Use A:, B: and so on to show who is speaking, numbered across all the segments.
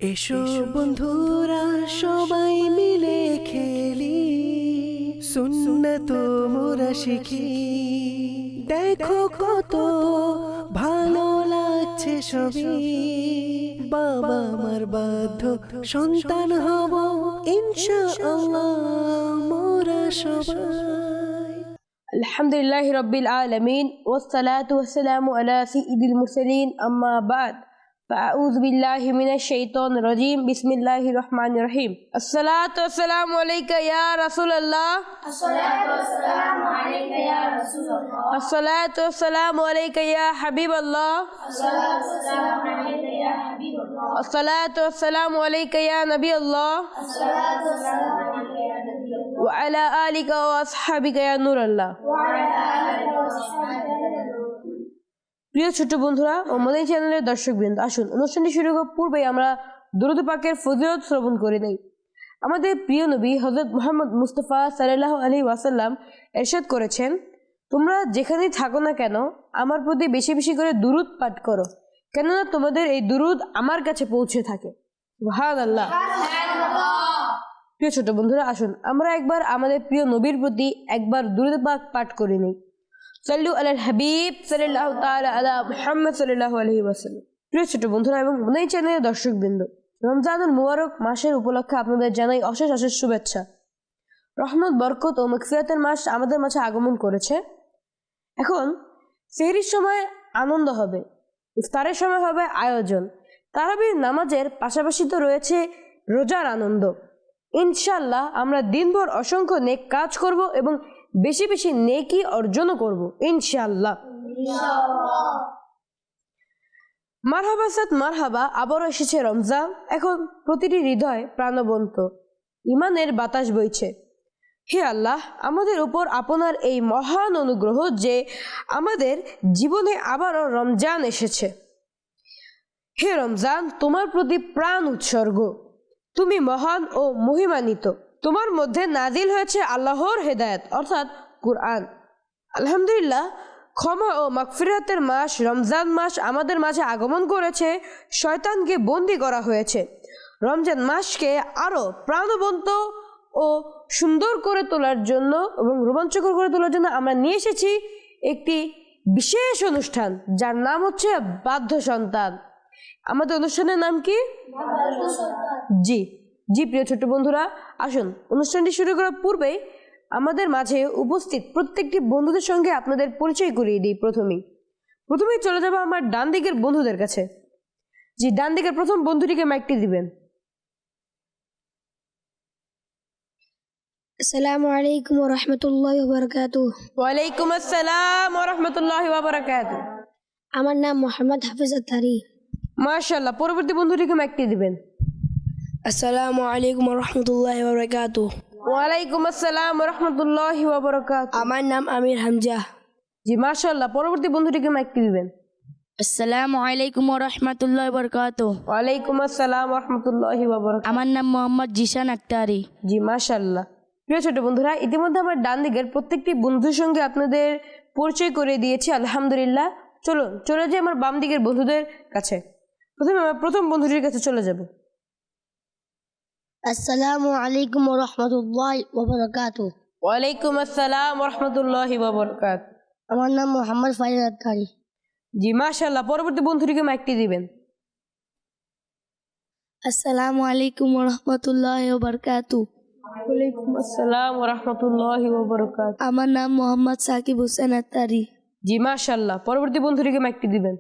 A: এসো বন্ধুরা সবাই মিলে খেলি, সুন্নাত মোরা শিখি। দেখো কত ভালো লাগছে সবই, বাবা মার বাধ্য সন্তান হব ইনশাআল্লাহ মোরা সবাই।
B: আলহামদুলিল্লাহি রাব্বিল আলামিন ওয়াসসালাতু ওয়াসসালামু আলা সাইয়্যিদিল মুরসালিন আম্মা বা'দ فأعوذ بالله من الشيطان الرجيم بسم الله الرحمن الرحيم الصلاة والسلام عليك يا رسول الله
C: الصلاة والسلام عليك يا رسول الله
B: الصلاة والسلام عليك يا حبيب الله
C: الصلاة والسلام عليك يا حبيب الله
B: الصلاة والسلام عليك يا نبي الله
C: الصلاة والسلام عليك يا نبي الله
B: وعلى آلك وأصحابك يا نور الله
C: وعلى آلك وصحبه يا نور الله।
B: প্রিয় ছোট বন্ধুরা ও মদিনা চ্যানেলের দর্শকবৃন্দ, আসুন অনুষ্ঠানটি শুরু করার পূর্বে আমরা দুরূদ পাকের ফজিলত শ্রবণ করে নেই। আমাদের প্রিয় নবী হযরত মুহাম্মদ মুস্তাফা সাল্লাল্লাহু আলাইহি ওয়াসাল্লাম ইরশাদ করেছেন, তোমরা যেখানেই থাকো না কেন আমার প্রতি বেশি বেশি করে দুরূদ পাঠ করো, কেননা তোমাদের এই দুরূদ আমার কাছে পৌঁছে থাকে। সুবহানাল্লাহ। প্রিয় ছোট বন্ধুরা, আসুন আমরা একবার আমাদের প্রিয় নবীর প্রতি একবার দুরূদ পাক পাঠ করে নেই। সাল্লু আলাল হাবিব সাল্লাল্লাহু তাআলা আলা মুহাম্মদ সাল্লাল্লাহু আলাইহি ওয়াসাল্লাম। প্রিয় ছোট বন্ধুরা এবং মদিনা চ্যানেলের দর্শকবৃন্দ, রমজানুল মুবারক মাসের উপলক্ষে আপনাদের জানাই অশেষ অশেষ শুভেচ্ছা। রহমত, বরকত ও মাগফিরাতের মাস আমাদের মাঝে আগমন করেছে। এখন সেহরির সময় আনন্দ হবে, ইফতারের সময় হবে আয়োজন, তারাবির নামাজের পাশাপাশি তো রয়েছে রোজার আনন্দ। ইনশাআল্লাহ আমরা দিনভর অসংখ্য নেক কাজ করব এবং বেশি বেশি নেকি অর্জনও করব ইনশাআল্লাহ। মারহাবা সাত মারহাবা, আবারও এসেছে রমজান। এখন প্রতিটি হৃদয় প্রাণবন্ত, ইমানের বাতাস বইছে। হে আল্লাহ, আমাদের উপর আপনার এই মহান অনুগ্রহ যে আমাদের জীবনে আবারও রমজান এসেছে। হে রমজান, তোমার প্রতি প্রাণ উৎসর্গ, তুমি মহান ও মহিমান্বিত। তোমার মধ্যে নাজিল হয়েছে আল্লাহর হেদায়েত অর্থাৎ কুরআন। আলহামদুলিল্লাহ, ক্ষমা ও মাগফিরাতের মাস রমজান মাস আমাদের মাঝে আগমন করেছে। শয়তানকে বন্দী করা হয়েছে। রমজান মাসকে আরো প্রাণবন্ত ও সুন্দর করে তোলার জন্য এবং রোমাঞ্চকর করে তোলার জন্য আমরা নিয়ে এসেছি একটি বিশেষ অনুষ্ঠান, যার নাম হচ্ছে বাধ্য সন্তান। আমাদের অনুষ্ঠানের নাম কি? জি প্রিয় ছোট বন্ধুরা, আসুন অনুষ্ঠানটি শুরু করার পূর্বে আমাদের মাঝে উপস্থিত প্রত্যেকটি বন্ধুদের সঙ্গে আপনাদের পরিচয় করিয়ে দিই। প্রথমেই চলে যাব আমার ডান দিকের বন্ধুদের কাছে। ডান দিকের প্রথম বন্ধুটিকে মাইকটি দিবেন।
D: আসসালামু আলাইকুম ওয়া রাহমাতুল্লাহি ওয়া বারাকাতুহু।
B: ওয়ালাইকুম আসসালাম ওয়া রাহমাতুল্লাহি ওয়া বারাকাতুহু।
D: আমার নাম মোহাম্মদ হাফিজ আত্তারি।
B: মাশাআল্লাহ। পরবর্তী বন্ধুটিকে মাইকটি দিবেন।
D: আসসালামু আলাইকুম ওয়া রাহমাতুল্লাহি ওয়া বারাকাতুহু।
B: ওয়ালাইকুম আসসালাম ওয়া রাহমাতুল্লাহি ওয়া বারাকাতুহু।
D: আমার নাম আমির হামজা।
B: মাশাআল্লাহ। পরবর্তী বন্ধুটিকে মাইকটি দিবেন।
E: আসসালামু আলাইকুম ওয়া রাহমাতুল্লাহি ওয়া বারাকাতুহু।
B: ওয়ালাইকুম আসসালাম ওয়া রাহমাতুল্লাহি ওয়া বারাকাতুহু।
E: আমার নাম মোহাম্মদ জিশান আক্তারি।
B: মাশাআল্লাহ। প্রিয় ছোট বন্ধুরা, ইতিমধ্যে আমার ডান দিকের প্রত্যেকটি বন্ধুর সঙ্গে আপনাদের পরিচয় করে দিয়েছি আলহামদুলিল্লাহ। চলে যাই আমার বাম দিকের বন্ধুদের কাছে। প্রথমে আমার প্রথম বন্ধুটির কাছে চলে যাব।
D: আসসালামু আলাইকুম ওয়া রাহমাতুল্লাহি ওয়া বারাকাতুহু।
B: ওয়ালাইকুম আসসালাম ওয়া রাহমাতুল্লাহি ওয়া বারাকাতুহু।
D: আমার নাম মোহাম্মদ ফাইজ আত্তারি।
B: মাশাআল্লাহ। পরবর্তী বন্ধুটিকে মাইকটি দিবেন।
D: আসসালামু আলাইকুম ওয়া রাহমাতুল্লাহি ওয়া বারাকাতুহু।
B: ওয়ালাইকুম আসসালাম ওয়া রাহমাতুল্লাহি ওয়া বারাকাতুহু।
D: আমার নাম মোহাম্মদ সাকিব হোসেন আত্তারি।
B: মাশাআল্লাহ। পরবর্তী বন্ধুটিকে মাইকটি দিবেন।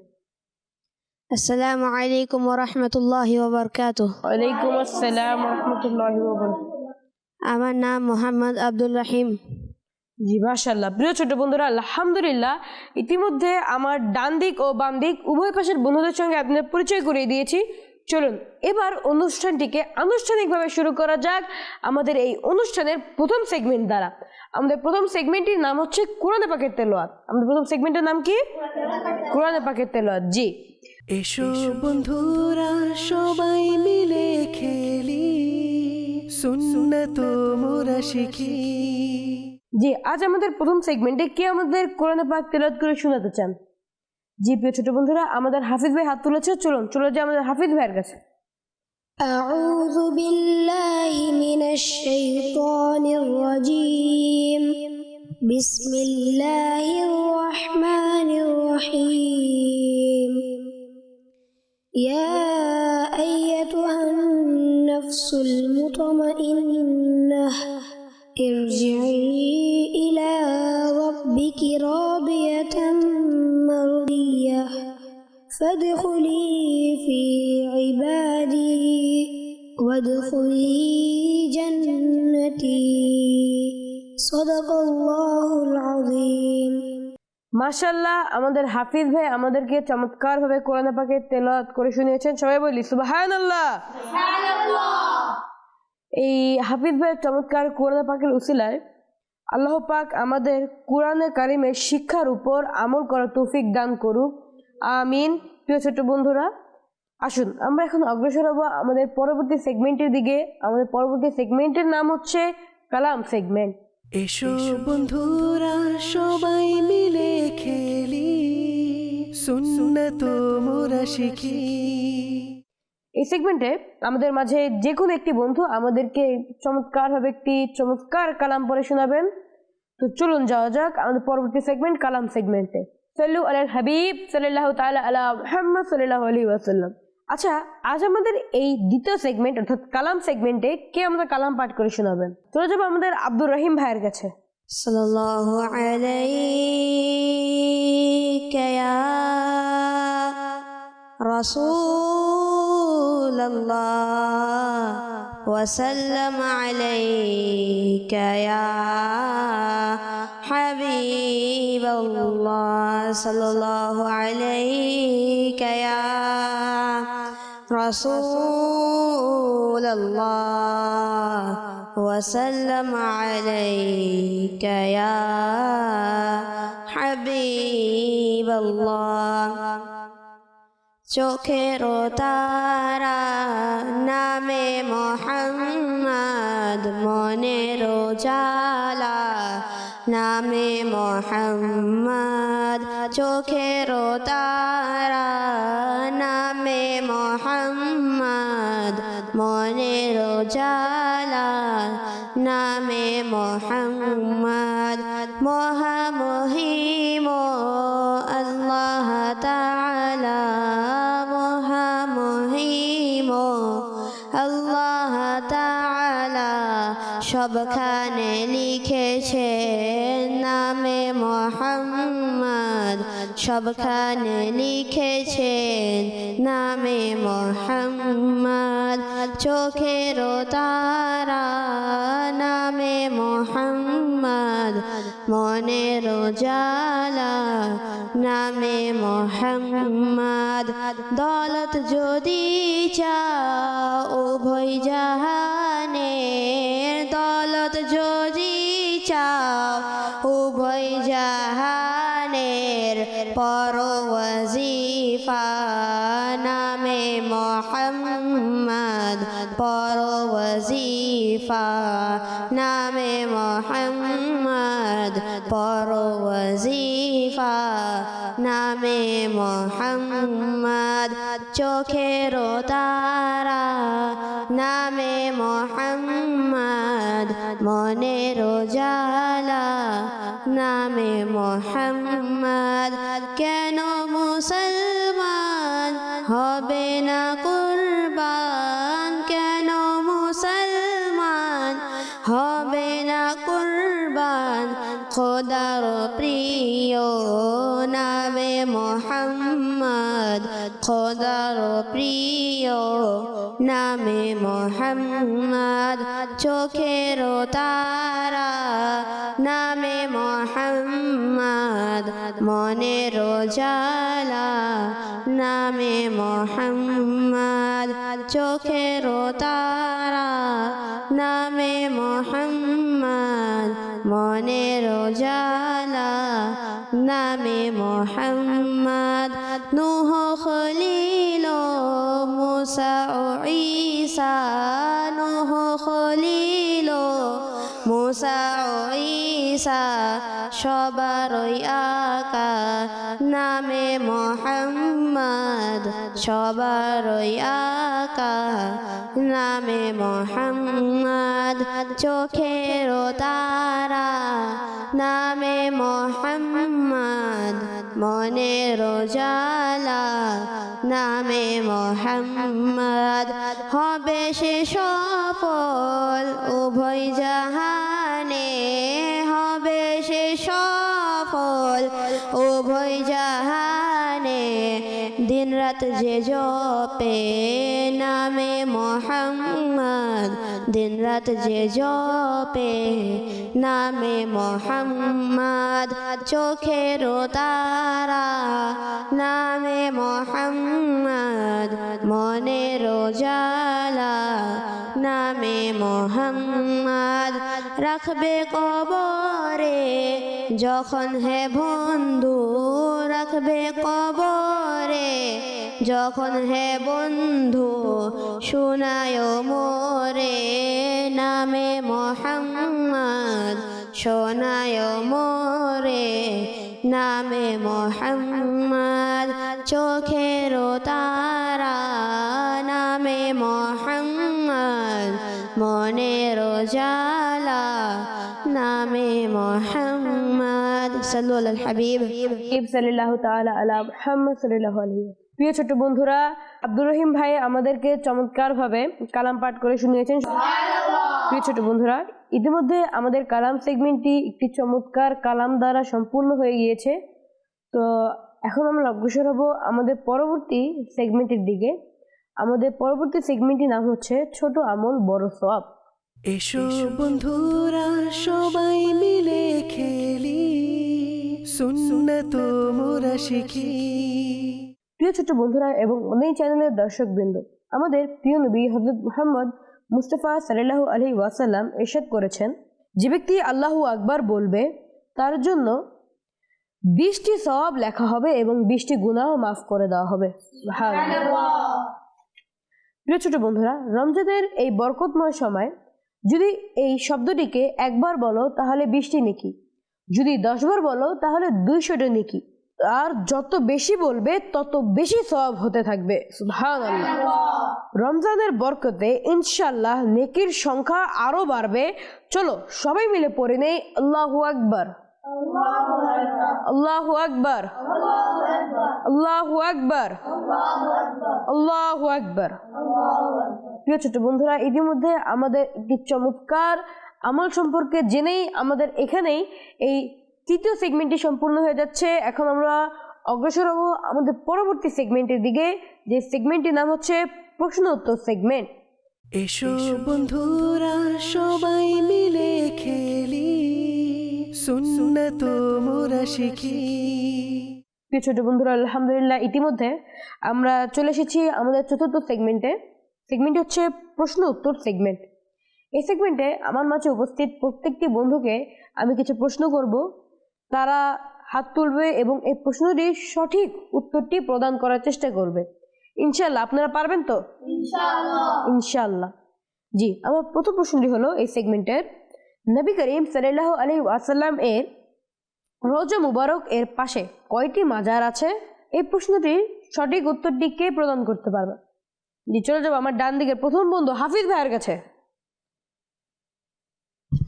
D: আসসালামু আলাইকুম ওয়া রাহমাতুল্লাহি ওয়া বারাকাতুহু।
B: ওয়ালাইকুম আসসালাম ওয়া রাহমাতুল্লাহি ওয়া বারাকাতুহু।
D: আমার নাম মোহাম্মদ আব্দুল রহিম।
B: মাশাআল্লাহ। প্রিয় ছোট বন্ধুরা, আলহামদুলিল্লাহ ইতিমধ্যে আমার ডান দিক ও বাম দিক উভয় পাশের বন্ধুদের সঙ্গে আপনাদের পরিচয় করিয়ে দিয়েছি। চলুন এবার অনুষ্ঠানটিকে আনুষ্ঠানিকভাবে শুরু করা যাক আমাদের এই অনুষ্ঠানের প্রথম সেগমেন্ট দ্বারা। আমাদের প্রথম সেগমেন্টটির নাম হচ্ছে কোরআন পাকের তেলাওয়াত। আমাদের প্রথম সেগমেন্টের নাম কি? কোরআন পাকের তেলাওয়াত।
A: এসো বন্ধুরা সবাই মিলে খেলি, সুন্নাত মোরা শিখি।
B: আজ আমাদের প্রথম সেগমেন্টে কে আমাদের কোরআন পাক তেলাওয়াত করে শোনাতে চান? প্রিয় ছোট বন্ধুরা, আমাদের হাফিজ ভাই হাত তুলেছে। চলে যাই আমাদের হাফিজ ভাইয়ের কাছে।
D: أعوذ بالله من الشيطان الرجيم بسم الله الرحمن الرحيم يا أيتها النفس المطمئنة ارجعي إلى ربك راضية مرضية فادخلي في عبادي وادخلي جنتي صدق الله العظيم
B: মাশাআল্লাহ, আমাদের হাফিজ ভাই আমাদেরকে চমৎকার ভাবে কোরআন পাকের তেলাওয়াত করে শুনিয়েছেন। সবাই বলি সুবহানাল্লাহ। এই হাফিজ ভাইয়ের চমৎকার কোরআন পাকের উসিলায় আল্লাহ পাক আমাদের কোরআনে কারিমের শিক্ষার উপর আমল করার তৌফিক দান করুক, আমিন। প্রিয় ছোট বন্ধুরা, আসুন আমরা এখন অগ্রসর হব আমাদের পরবর্তী সেগমেন্টের দিকে। আমাদের পরবর্তী সেগমেন্টের নাম হচ্ছে কালাম সেগমেন্ট।
A: এসো বন্ধুরা সবাই মিলে খেলি, সুন্নাত মোরা শিখি।
B: এই সেগমেন্টে আমাদের মাঝে যে কোনো একটি বন্ধু আমাদেরকে চমৎকারভাবে একটি চমৎকার কালাম পড়ে শোনাবেন। তো চলুন যাওয়া যাক আমাদের পরবর্তী সেগমেন্ট কালাম সেগমেন্টে। সাল্লু আলাল হাবিব সাল্লাল্লাহু তাআলা আলা মুহাম্মদ সাল্লাল্লাহু আলাইহি ওয়াসাল্লাম। আচ্ছা, আজ আমাদের এই দ্বিতীয় সেগমেন্ট অর্থাৎ কালাম সেগমেন্টে কে আমাদের কালাম পাঠ করে শোনাবেন? চলে যাবো আমাদের আব্দুর রহিম ভাইয়ের কাছে।
D: সাল্লাল্লাহু আলাইকা ইয়া রাসূলুল্লাহ ওয়া সাল্লাম আলাইকা ইয়া হাবিবাল্লাহ সাল্লাল্লাহু আলাইকা ইয়া রাসূলুল্লাহ ওয়া সাল্লাম আলাইকা ইয়া হাবিবাল্লাহ। চোখের তারা নামে মোহাম্মদ, মনের জালা নামে মোহাম্মদ। চোখের তারা নামে মোহাম্মদ, মনের জালা নামে মোহাম্মদ। মহামহিম আল্লাহ তাআলা, মহামহিম আল্লাহ তাআলা সবখানে লিখেছেন নামে মোহাম্মদ, সবখানে লিখেছেন নামে মোহাম্মদ। চোখের তারা নামে মোহাম্মদ, মনের জালা নামে মোহাম্মদ। দৌলত যদি চাও উভয় জাহানের, দৌলত যদি চাও উভয় জাহানের, পর ওয়াজিফা নামে মোহাম্মদ, পর ওয়াজিফা নামে মোহাম্মদ, পর ওয়াজিফা নামে মোহাম্মদ। চোখের তারা নামে মোহাম্মদ, মনের জালা নামে মোহাম্মদ। কেন মুসলমান হবে না কুরবান, কেন মুসলমান হবে না কুরবান? খোদার প্রিয় নামে মোহাম্মদ, খোদার প্রিয় নামে মোহাম্মদ। চোখের তারা নামে মোহাম্মদ, মনের জালা নামে মোহাম্মদ। চোখের তারা নামে মোহাম্মদ, মনের জালা নামে মোহাম্মদ। নূহ খলিল মুসা ও ঈসা, নূহ খলিল মুসা ও ঈসা সবারই আকা নামে মোহাম্মদ, সবারই আকা
F: পতাকা নামে মোহাম্মদ চোখের তারা নামে মোহাম্মদ মনের উজালা নামে মোহাম্মদ হবে সে সফল উভয় জাহানে হবে সে সফল উভয় জাহানে দিন রাত যে জপে নামে মোহাম্মদ দিন রাত যে জপে নামে মোহাম্মদ চোখের তারা নামে মোহাম্মদ মনের উজালা নামে মোহাম্মদ রাখবে কবরে যখন হে বন্ধু রাখবে কবরে যখন হে বন্ধু শোনায় মোরে নামে মোহাম্মদ শোনায় মোরে নামে মোহাম্মদ চোখের তারা নামে মোহাম্মদ মনের উজালা নামে মোহাম্মদ সাল্লু আলাল হাবিব
B: সাল্লাল্লাহু তাআলা আলা মুহাম্মদ সাল্লাল্লাহু আলাইহি। প্রিয় ছোট বন্ধুরা, আব্দুর রহিম ভাই আমাদেরকে চমৎকারভাবে কালাম পাঠ করে শুনিয়েছেন। প্রিয় ছোট বন্ধুরা, ইতিমধ্যে আমাদের কালাম সেগমেন্টটি একটি চমৎকার কালাম দ্বারা সম্পূর্ণ হয়ে গিয়েছে। তো এখন আমরা অগ্রসর হব আমাদের পরবর্তী সেগমেন্টের দিকে। আমাদের পরবর্তী সেগমেন্টটির নাম হচ্ছে ছোট আমল বড় সওয়াব।
A: এসো বন্ধুরা সবাই মিলে খেলি, সুন্নাত মোরা শিখি।
B: প্রিয় ছোট বন্ধুরা এবং অনেক চ্যানেলের দর্শকবৃন্দ, আমাদের প্রিয় নবী হযরত মুহাম্মদ মুস্তাফা সাল্লাল্লাহু আলাইহি ওয়াসাল্লাম ইরশাদ করেছেন, যে ব্যক্তি আল্লাহু আকবার বলবে তার জন্য 20টি সওয়াব লেখা হবে এবং 20টি গুনাহ মাফ করে দেওয়া হবে। সুবহানাল্লাহ। প্রিয় ছোট বন্ধুরা, রমজানের এই বরকতময় সময় যদি এই শব্দটিকে একবার বলো তাহলে 20টি নেকি, যদি 10 বার বলো তাহলে 200টি নেকি, আর যত বেশি বলবে তত বেশি সওয়াব হতে থাকবে। সুবহানাল্লাহ। রমজানের বরকতে ইনশাআল্লাহ নেকির সংখ্যা আরো বাড়বে। চলো সবাই মিলে পড়ে নেই আল্লাহু আকবার, আল্লাহু আকবার, আল্লাহু আকবার, আল্লাহু আকবার। প্রিয় ছোট বন্ধুরা, ইতিমধ্যে আমাদের একটি চমৎকার আমল সম্পর্কে জেনেই আমাদের এখানেই এই তৃতীয় সেগমেন্টটি সম্পূর্ণ হয়ে যাচ্ছে। এখন আমরা অগ্রসর হব আমাদের পরবর্তী সেগমেন্টের দিকে, যে সেগমেন্টটির নাম হচ্ছে প্রশ্ন উত্তর সেগমেন্ট।
A: এসো বন্ধুরা সবাই মিলে খেলি, সুন্নাত মোরা শিখি।
B: প্রিয় ছোট বন্ধুরা, আলহামদুলিল্লাহ ইতিমধ্যে আমরা চলে এসেছি আমাদের চতুর্থ সেগমেন্টে। সেগমেন্ট হচ্ছে প্রশ্ন উত্তর সেগমেন্ট। এই সেগমেন্টে আমার মাঝে উপস্থিত প্রত্যেকটি বন্ধুকে আমি কিছু প্রশ্ন করব, তারা হাত তুলবে এবং এই প্রশ্নটির সঠিক উত্তরটি প্রদান করার চেষ্টা করবে। ইনশাআল্লাহ আপনারা পারবেন তো? ইনশাআল্লাহ। জি, আমার প্রথম প্রশ্নটি হলো এই সেগমেন্টের, নবী করিম সাল্লাল্লাহু আলাইহি ওয়াসাল্লাম এর রওজা মুবারক এর পাশে কয়টি মাজার আছে? এই প্রশ্নটির সঠিক উত্তরটি কে প্রদান করতে পারবে? জি, চলে যাবো আমার ডান দিকের প্রথম বন্ধু হাফিজ ভাইয়ের কাছে।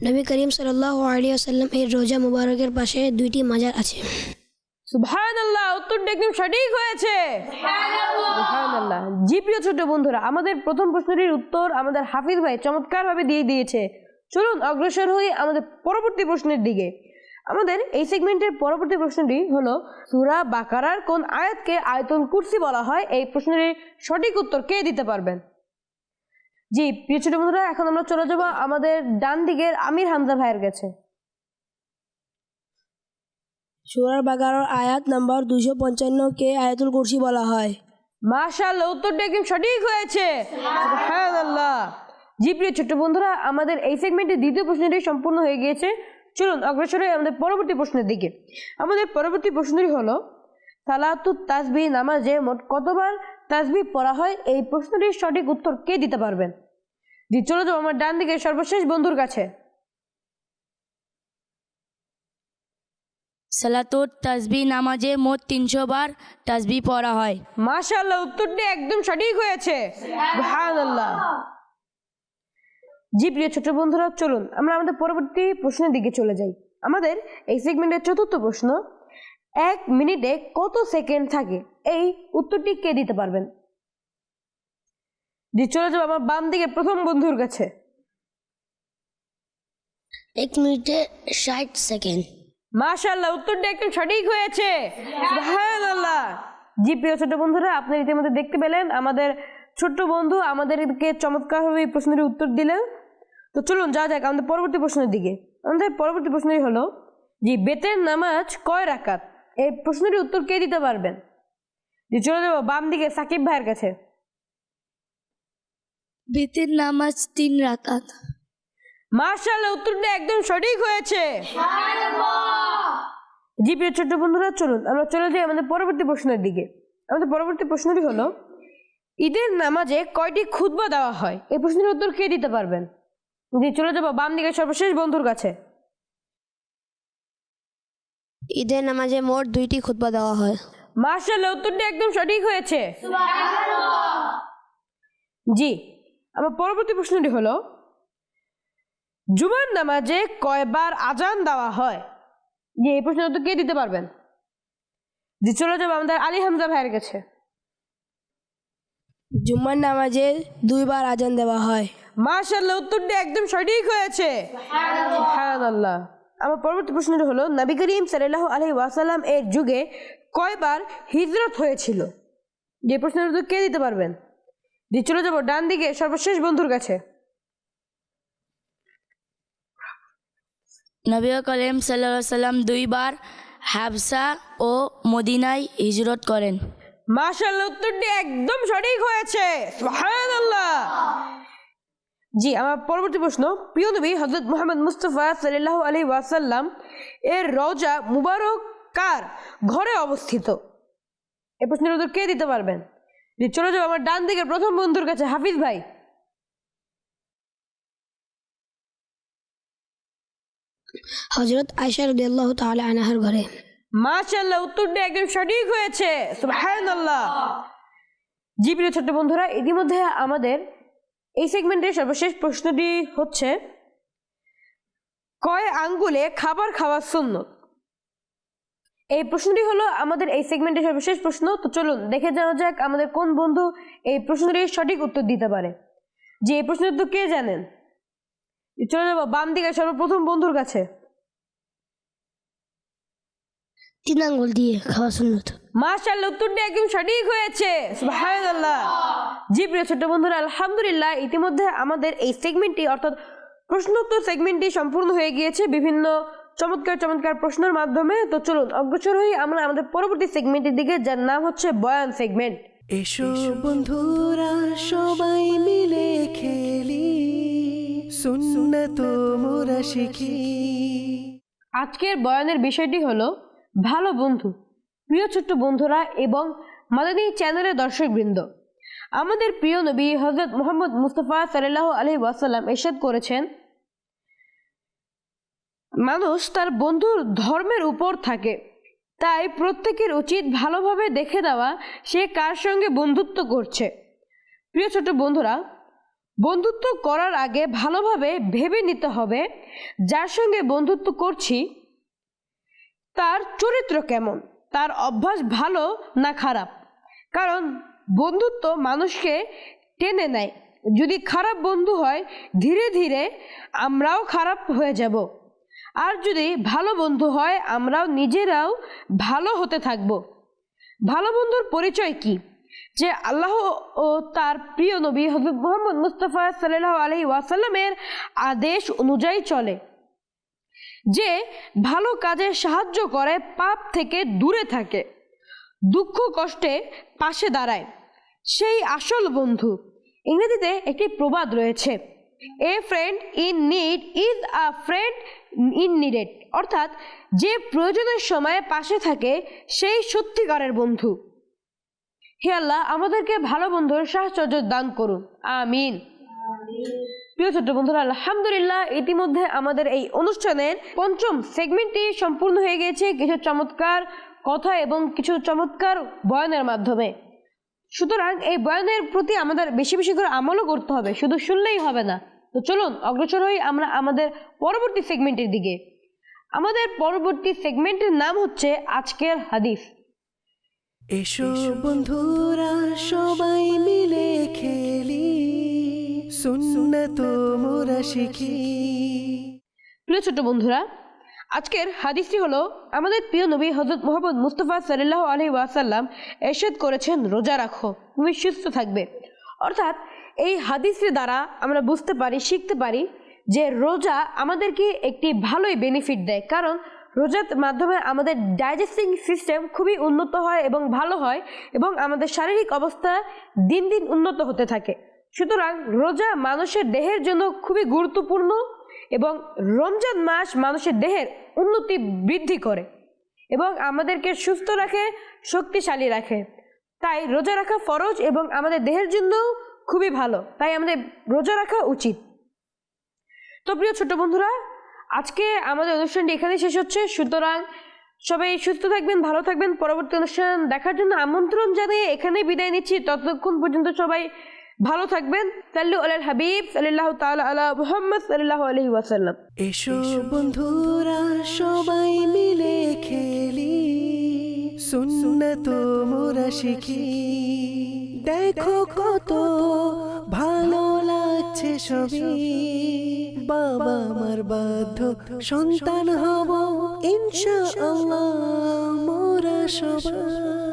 D: নবী করিম সাল্লাল্লাহু আলাইহি ওয়াসাল্লাম এর রোজা মুবারকের পাশে 2টি মাজার আছে।
B: সুবহানাল্লাহ, উত্তরটা একদম সঠিক হয়েছে। সুবহানাল্লাহ। জি প্রিয় ছোট বন্ধুরা, আমাদের প্রথম প্রশ্নটির উত্তর আমাদের হাফিজ ভাই চমৎকারভাবে দিয়ে দিয়েছে। চলুন অগ্রসর হই আমাদের পরবর্তী প্রশ্নের দিকে। আমাদের এই সেগমেন্টের পরবর্তী প্রশ্নটি হলো, সূরা বাকারার কোন আয়াতকে আয়াতুল কুরসি বলা হয়? এই প্রশ্নের সঠিক উত্তর কে দিতে পারবেন? জি প্রিয় ছোট বন্ধুরা, এখন আমরা চলে যাব আমাদের ডান দিকের আমির হামজা ভাইয়ের কাছে।
D: সূরা বাকারার আয়াত নাম্বার 255 কে আয়াতুল কুরসি বলা হয়?
B: মাশাআল্লাহ, উত্তরটা একদম সঠিক হয়েছে। সুবহানাল্লাহ। জি প্রিয় ছোট বন্ধুরা, আমাদের এই সেগমেন্টের দ্বিতীয় প্রশ্নটি সম্পূর্ণ হয়ে গিয়েছে। চলুন অগ্রসর হই আমাদের পরবর্তী প্রশ্নের দিকে। আমাদের পরবর্তী প্রশ্নটি হলো, সালাতুত তাসবিহ নামাজে মোট কতবার তাসবিহ পড়া হয়? এই প্রশ্নটির সঠিক উত্তর কে দিতে পারবেন? জি, চলে যাও আমার ডান দিকে সর্বশেষ বন্ধুর কাছে।
E: সালাতুত তাসবিহ নামাজে মোট 300 বার তাসবিহ পড়া হয়।
B: মাশাআল্লাহ, উত্তরটি একদম সঠিক হয়েছে। সুবহানাল্লাহ। জি প্রিয় ছোট বন্ধুরা, চলুন আমরা আমাদের পরবর্তী প্রশ্নের দিকে চলে যাই। আমাদের এই সেগমেন্টের চতুর্থ প্রশ্ন, 1 মিনিটে কত সেকেন্ড থাকে? এই উত্তরটি কে দিতে পারবেন? জি, চলে যাবো আমার বাম দিকে প্রথম বন্ধুর কাছে।
D: 1 মিনিটে 60 সেকেন্ড।
B: মাশাআল্লাহ, উত্তরটি একদম সঠিক হয়েছে। সুবহানাল্লাহ। জি প্রিয় ছোট বন্ধুরা, আপনারা ইতিমধ্যে দেখতে পেলেন আমাদের ছোট্ট বন্ধু আমাদেরকে চমৎকারভাবে এই প্রশ্নের উত্তর দিলেন। তো চলুন যা যাক আমাদের পরবর্তী প্রশ্নের দিকে। আমাদের পরবর্তী প্রশ্নটি হলো, জি বেতের নামাজ কয় রাকাত? এই প্রশ্নের উত্তর কে দিতে পারবেন? জি, চলে যাবো বাম দিকে সাকিব ভাইয়ের কাছে।
D: বেতের নামাজ 3 রাকাত।
B: মাশাআল্লাহ, উত্তরটা একদম সঠিক হয়েছে। জি প্রিয় ছোট্ট বন্ধুরা, চলুন আমরা চলে যাই আমাদের পরবর্তী প্রশ্নের দিকে। আমাদের পরবর্তী প্রশ্নটি হলো, ঈদের নামাজে কয়টি খুতবা দেওয়া হয়? এই প্রশ্নের উত্তর কে দিতে পারবেন? জি, চলে যাবো বাম দিকে সর্বশেষ বন্ধুর কাছে।
F: ঈদের নামাজে মোট 2টি খুতবা দেওয়া হয়।
B: মাশাআল্লাহ, উত্তরটি একদম সঠিক হয়েছে। জি, আমার পরবর্তী প্রশ্নটি হলো, জুমার নামাজে কয়বার আজান দেওয়া হয়? জি, এই প্রশ্নের উত্তর কে দিতে পারবেন? জি, চলে যাবো আমাদের আলী হামজা ভাইয়ের কাছে।
D: জুমার নামাজে 2 বার আজান দেওয়া হয়।
B: মাশাআল্লাহ, উত্তরটি একদম সঠিক হয়েছে। সুবহানাল্লাহ। আমার পরবর্তী প্রশ্নটি হলো, নবী করিম সাল্লাল্লাহু আলাইহি ওয়াসাল্লাম এর যুগে কয়বার হিজরত হয়েছিল? যে প্রশ্নের উত্তর কে দিতে পারবেন? জি, চলে যাবো ডান দিকে সর্বশেষ বন্ধুর কাছে।
E: নবী করিম সাল্লাল্লাহু আলাইহি সাল্লাম 2 বার হাবসা ও মদিনায় হিজরত করেন।
B: মাশাআল্লাহ, উত্তরটি একদম সঠিক হয়েছে। সুবহানাল্লাহ। জি, আমার পরবর্তী প্রশ্ন, প্রিয় নবী হযরত মুহাম্মদ মুস্তাফা সাল্লাল্লাহু আলাইহি ওয়াসাল্লাম এর রওজা মুবারক কার ঘরে অবস্থিত? এই প্রশ্নের উত্তর কে দিতে পারবেন? জি, চলে যাবো আমার ডান দিকের প্রথম বন্ধুর কাছে, হাফিজ ভাই।
D: হযরত আয়েশা রাদিয়াল্লাহু তাআলা আনহার ঘরে।
B: মাশাআল্লাহ, উত্তরটি একদম সঠিক হয়েছে। সুবহানাল্লাহ। জি প্রিয় ছোট্ট বন্ধুরা, ইতিমধ্যে আমাদের এই সেগমেন্টের সর্বশেষ প্রশ্নটি হচ্ছে, কয় আঙ্গুলে খাবার খাওয়া সুন্নত? এই প্রশ্নটি হলো আমাদের এই সেগমেন্টের সর্বশেষ প্রশ্ন। তো চলুন দেখে যাওয়া যাক আমাদের কোন বন্ধু এই প্রশ্নটির সঠিক উত্তর দিতে পারে। যে এই প্রশ্নের উত্তর কে জানেন? চলে যাবো বাম দিকে সর্বপ্রথম বন্ধুর কাছে।
D: 3 আঙ্গুল দিয়ে খাওয়া সুন্নত।
B: মাশাআল্লাহ, উত্তরটি একদম সঠিক হয়েছে। সুবহানাল্লাহ। জি প্রিয় ছোট্ট বন্ধুরা, আলহামদুলিল্লাহ ইতিমধ্যে আমাদের এই সেগমেন্টটি অর্থাৎ প্রশ্নোত্তর সেগমেন্টটি সম্পূর্ণ হয়ে গিয়েছে বিভিন্ন চমৎকার চমৎকার প্রশ্নের মাধ্যমে। তো চলুন অগ্রসর হই আমরা আমাদের পরবর্তী সেগমেন্টের দিকে, যার নাম হচ্ছে বয়ান সেগমেন্ট।
A: এসো বন্ধুরা সবাই মিলে খেলি, সুন্নাত মোরা শিখি।
B: আজকের বয়ানের বিষয়টি হলো ভালো বন্ধু। প্রিয় ছোট্ট বন্ধুরা এবং মাদানী চ্যানেলের দর্শকবৃন্দ, আমাদের প্রিয় নবী হযরত মুহাম্মদ মুস্তাফা সাল্লাল্লাহু আলাইহি ওয়াসাল্লাম ইরশাদ করেছেন, মানুষ তার বন্ধুর ধর্মের উপর থাকে, তাই প্রত্যেকের উচিত ভালোভাবে দেখে দেওয়া সে কার সঙ্গে বন্ধুত্ব করছে। প্রিয় ছোট বন্ধুরা, বন্ধুত্ব করার আগে ভালোভাবে ভেবে নিতে হবে যার সঙ্গে বন্ধুত্ব করছি তার চরিত্র কেমন, তার অভ্যাস ভালো না খারাপ। কারণ বন্ধুত্ব মানুষকে টেনে নেয়। যদি খারাপ বন্ধু হয় ধীরে ধীরে আমরাও খারাপ হয়ে যাব, আর যদি ভালো বন্ধু হয় আমরাও নিজেরাও ভালো হতে থাকব। ভালো বন্ধুর পরিচয় কি? যে আল্লাহ ও তার প্রিয় নবী হযরত মুহাম্মদ মুস্তাফা সাল্লাল্লাহু আলাইহি ওয়াসাল্লামের আদেশ অনুযায়ী চলে, যে ভালো কাজে সাহায্য করে, পাপ থেকে দূরে থাকে, দুঃখ কষ্টে পাশে দাঁড়ায়, সেই আসল বন্ধু। ইংরেজিতে একটি প্রবাদ রয়েছে, a friend in need is a friend in needed, অর্থাৎ যে প্রয়োজনের সময়ে পাশে থাকে সেই সত্যিকারের বন্ধু। হে আল্লাহ, আমাদেরকে ভালো বন্ধুর সাহচর্য দান করুন, আমিন। প্রিয় ছোট্ট বন্ধুরা, আলহামদুলিল্লাহ ইতিমধ্যে আমাদের এই অনুষ্ঠানের পঞ্চম সেগমেন্টটি সম্পূর্ণ হয়ে গিয়েছে কিছু চমৎকার কথা এবং কিছু চমৎকার বয়ানের মাধ্যমে। সুতরাং এই বয়ানের প্রতি আমাদের বেশি বেশি করে আমলও করতে হবে, শুধু শুনলেই হবে না। তো চলুন অগ্রসর হই আমরা আমাদের পরবর্তী সেগমেন্টের দিকে। আমাদের পরবর্তী সেগমেন্টের নাম হচ্ছে আজকের হাদিস।
A: এসো বন্ধুরা সবাই মিলে খেলি, সুন্নাত মোরা শিখি।
B: প্রিয় ছোট বন্ধুরা, আজকের হাদিসটি হলো আমাদের প্রিয় নবী হযরত মুহাম্মদ মুস্তাফা সাল্লাল্লাহু আলাইহি ওয়াসাল্লাম ইরশাদ করেছেন, রোজা রাখো তুমি সুস্থ থাকবে। অর্থাৎ এই হাদিসের দ্বারা আমরা বুঝতে পারি, শিখতে পারি যে রোজা আমাদেরকে একটি ভালোই বেনিফিট দেয়, কারণ রোজার মাধ্যমে আমাদের ডাইজেস্টিং সিস্টেম খুবই উন্নত হয় এবং ভালো হয় এবং আমাদের শারীরিক অবস্থা দিন দিন উন্নত হতে থাকে। সুতরাং রোজা মানুষের দেহের জন্য খুবই গুরুত্বপূর্ণ এবং রমজান মাস মানুষের দেহের উন্নতি বৃদ্ধি করে এবং আমাদেরকে সুস্থ রাখে, শক্তিশালী রাখে। তাই রোজা রাখা ফরজ এবং আমাদের দেহের জন্য খুবই ভালো, তাই আমাদের রোজা রাখা উচিত। তো প্রিয় ছোট বন্ধুরা, আজকে আমাদের অনুষ্ঠানটি এখানেই শেষ হচ্ছে। সুতরাং সবাই সুস্থ থাকবেন, ভালো থাকবেন। পরবর্তী অনুষ্ঠান দেখার জন্য আমন্ত্রণ জানিয়ে এখানেই বিদায় নিচ্ছি। ততক্ষণ পর্যন্ত সবাই ভালো থাকবেন। সাল্লু আলাল হাবিব সাল্লাল্লাহু তাআলা আলা মুহাম্মদ সাল্লাল্লাহু আলাইহি ওয়াসাল্লাম।
A: এসো বন্ধুরা সবাই মিলে খেলি, সুন্নাত মোরা শিখি। দেখো কত ভালো লাগছে সবই, বাবা মার বাধ্য সন্তান হব ইনশাআল্লাহ মোরা সবাই।